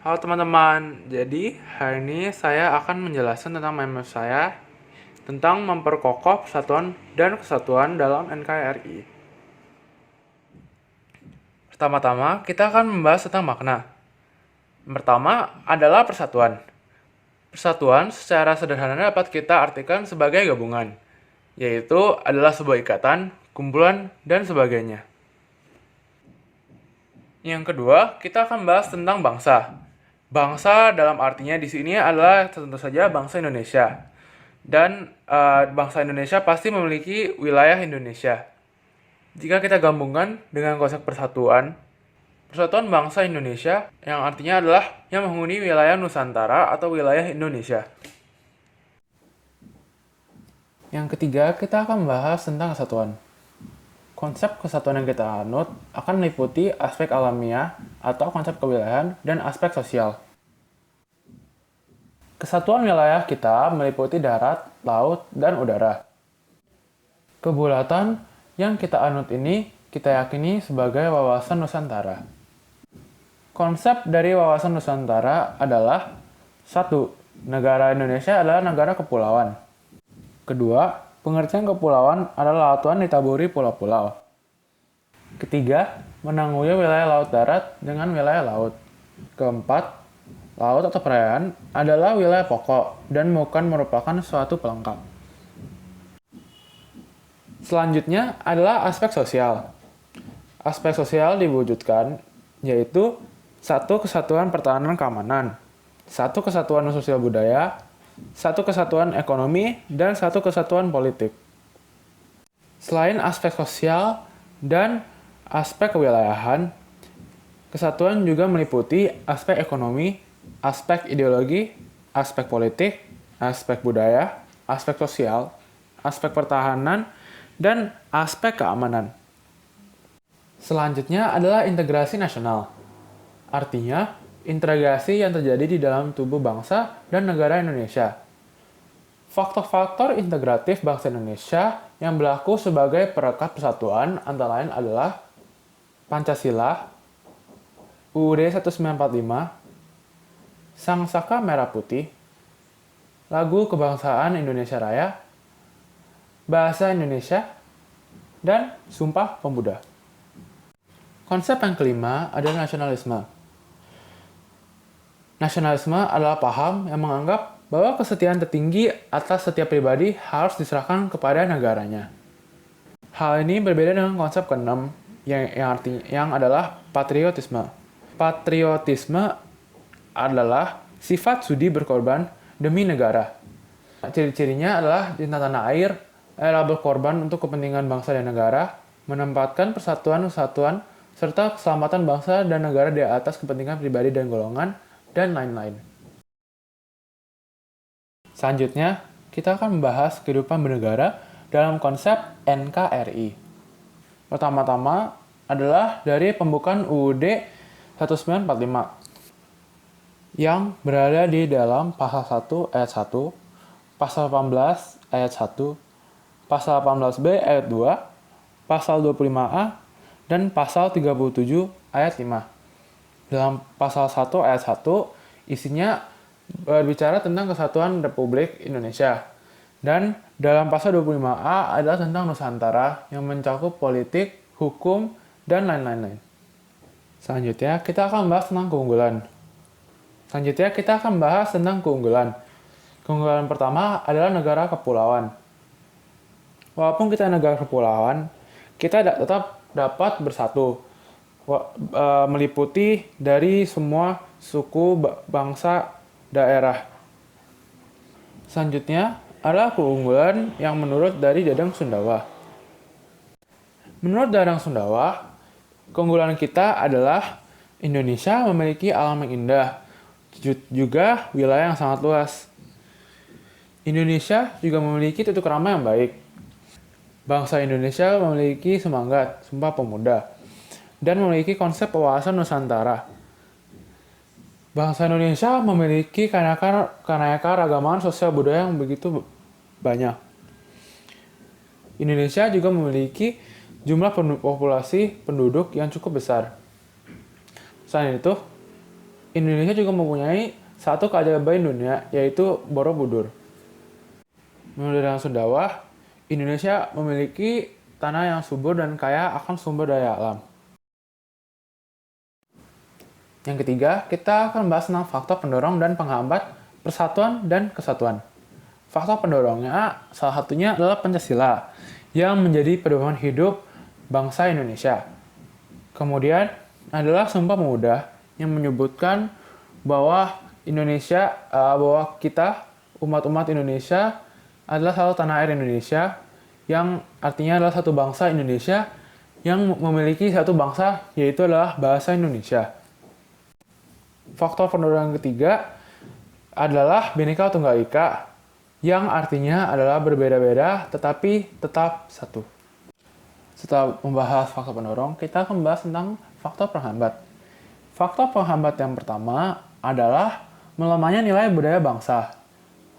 Halo teman-teman, jadi hari ini saya akan menjelaskan tentang meme saya tentang memperkokoh persatuan dan kesatuan dalam NKRI. Pertama-tama, kita akan membahas tentang makna. Pertama adalah persatuan. Persatuan secara sederhana dapat kita artikan sebagai gabungan, yaitu adalah sebuah ikatan, kumpulan, dan sebagainya. Yang kedua, kita akan bahas tentang bangsa. Bangsa dalam artinya di sini adalah tentu saja bangsa Indonesia. Dan bangsa Indonesia pasti memiliki wilayah Indonesia. Jika kita gabungkan dengan konsep persatuan, persatuan bangsa Indonesia yang artinya adalah yang menghuni wilayah Nusantara atau wilayah Indonesia. Yang ketiga, kita akan membahas tentang kesatuan. Konsep kesatuan yang kita anut akan meliputi aspek alamiah atau konsep kewilayahan dan aspek sosial. Kesatuan wilayah kita meliputi darat, laut, dan udara. Kebulatan yang kita anut ini kita yakini sebagai wawasan Nusantara. Konsep dari wawasan Nusantara adalah 1. Negara Indonesia adalah negara kepulauan. Kedua, pengertian kepulauan adalah lautan ditaburi pulau-pulau. Ketiga, menangguhnya wilayah laut darat dengan wilayah laut. Keempat, laut atau perairan adalah wilayah pokok dan bukan merupakan suatu pelengkap. Selanjutnya adalah aspek sosial. Aspek sosial diwujudkan yaitu 1. Kesatuan pertahanan keamanan, 1. Kesatuan sosial budaya, 1. Kesatuan ekonomi, dan 1. Kesatuan politik. Selain aspek sosial dan aspek kewilayahan, kesatuan juga meliputi aspek ekonomi, aspek ideologi, aspek politik, aspek budaya, aspek sosial, aspek pertahanan, dan aspek keamanan. Selanjutnya adalah integrasi nasional. Artinya, integrasi yang terjadi di dalam tubuh bangsa dan negara Indonesia. Faktor-faktor integratif bangsa Indonesia yang berlaku sebagai perekat persatuan antara lain adalah Pancasila, UUD 1945, Sang Saka Merah Putih, Lagu Kebangsaan Indonesia Raya, Bahasa Indonesia, dan Sumpah Pemuda. Konsep yang kelima adalah nasionalisme. Nasionalisme adalah paham yang menganggap bahwa kesetiaan tertinggi atas setiap pribadi harus diserahkan kepada negaranya. Hal ini berbeda dengan konsep keenam yang adalah patriotisme. Patriotisme adalah sifat sudi berkorban demi negara. Ciri-cirinya adalah cinta tanah air, rela berkorban untuk kepentingan bangsa dan negara, menempatkan persatuan kesatuan, serta keselamatan bangsa dan negara di atas kepentingan pribadi dan golongan, dan lain-lain. Selanjutnya, kita akan membahas kehidupan bernegara dalam konsep NKRI. Pertama-tama adalah dari pembukaan UUD 1945 yang berada di dalam pasal 1 ayat 1, pasal 18 ayat 1, pasal 18B ayat 2, pasal 25A, dan pasal 37 ayat 5. Dalam pasal 1 ayat 1, isinya berbicara tentang kesatuan Republik Indonesia. Dan dalam pasal 25A adalah tentang Nusantara yang mencakup politik, hukum, dan lain-lain. Selanjutnya, kita akan membahas tentang keunggulan. Keunggulan pertama adalah negara kepulauan. Walaupun kita negara kepulauan, kita tetap dapat bersatu, meliputi dari semua suku, bangsa, daerah. Selanjutnya adalah keunggulan yang menurut dari Dadang Sundawa. Menurut Dadang Sundawa, keunggulan kita adalah Indonesia memiliki alam yang indah, juga wilayah yang sangat luas. Indonesia juga memiliki titik ramah yang baik. Bangsa Indonesia memiliki semangat Sumpah Pemuda dan memiliki konsep wawasan Nusantara. Bangsa Indonesia memiliki keanekaragaman sosial budaya yang begitu banyak. Indonesia juga memiliki jumlah populasi penduduk yang cukup besar. Selain itu, Indonesia juga mempunyai satu keajaiban dunia, yaitu Borobudur. Menurut Danang Sundawa, Indonesia memiliki tanah yang subur dan kaya akan sumber daya alam. Yang ketiga, kita akan membahas tentang faktor pendorong dan penghambat persatuan dan kesatuan. Faktor pendorongnya salah satunya adalah Pancasila yang menjadi pedoman hidup bangsa Indonesia. Kemudian adalah Sumpah Pemuda yang menyebutkan bahwa bahwa kita umat-umat Indonesia adalah satu tanah air Indonesia, yang artinya adalah satu bangsa Indonesia yang memiliki satu bangsa, yaitu adalah bahasa Indonesia. Faktor pendorong yang ketiga adalah Bhinneka Tunggal Ika, yang artinya adalah berbeda-beda tetapi tetap satu. Setelah membahas faktor pendorong, kita akan membahas tentang faktor penghambat. Faktor penghambat yang pertama adalah melemahnya nilai budaya bangsa.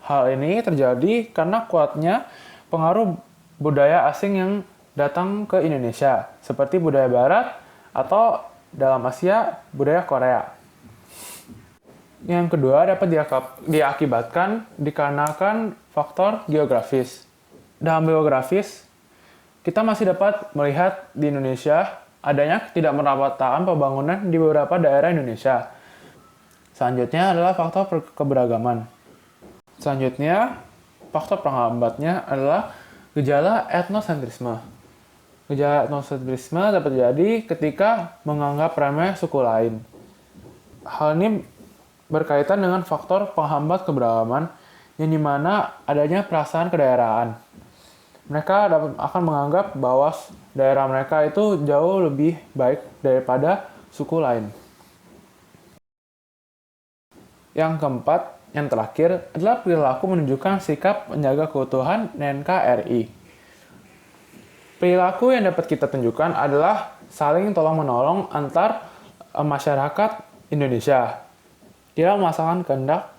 Hal ini terjadi karena kuatnya pengaruh budaya asing yang datang ke Indonesia, seperti budaya Barat atau dalam Asia, budaya Korea. Yang kedua dapat diakibatkan dikarenakan faktor geografis. Dalam geografis, kita masih dapat melihat di Indonesia adanya ketidakmerataan pembangunan di beberapa daerah Indonesia. Selanjutnya adalah faktor keberagaman. Selanjutnya, faktor penghambatnya adalah gejala etnosentrisme. Gejala etnosentrisme dapat terjadi ketika menganggap remeh suku lain. Hal ini berkaitan dengan faktor penghambat keberagaman yang dimana adanya perasaan kedaerahan. Mereka akan menganggap bahwa daerah mereka itu jauh lebih baik daripada suku lain. Yang keempat, yang terakhir adalah perilaku menunjukkan sikap menjaga keutuhan NKRI. Perilaku yang dapat kita tunjukkan adalah saling tolong-menolong antar masyarakat Indonesia. Tidak memasangkan kehendak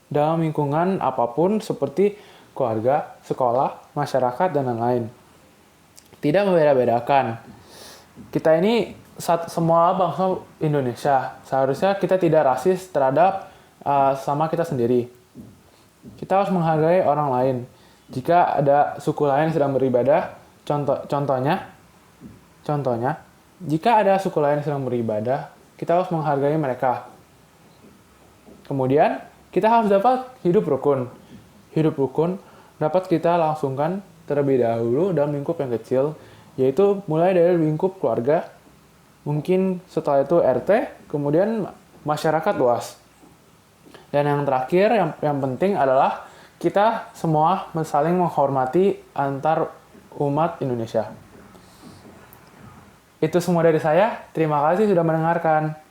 dalam lingkungan apapun seperti keluarga, sekolah, masyarakat, dan lain-lain. Tidak membeda-bedakan. Kita ini semua bangsa Indonesia. Seharusnya kita tidak rasis terhadap sama kita sendiri. Kita harus menghargai orang lain. Jika ada suku lain yang sedang beribadah, contohnya, jika ada suku lain yang sedang beribadah, kita harus menghargai mereka. Kemudian, kita harus dapat hidup rukun. Hidup rukun dapat kita langsungkan terlebih dahulu dalam lingkup yang kecil, yaitu mulai dari lingkup keluarga, mungkin setelah itu RT, kemudian masyarakat luas. Dan yang terakhir, yang penting adalah kita semua saling menghormati antar umat Indonesia. Itu semua dari saya. Terima kasih sudah mendengarkan.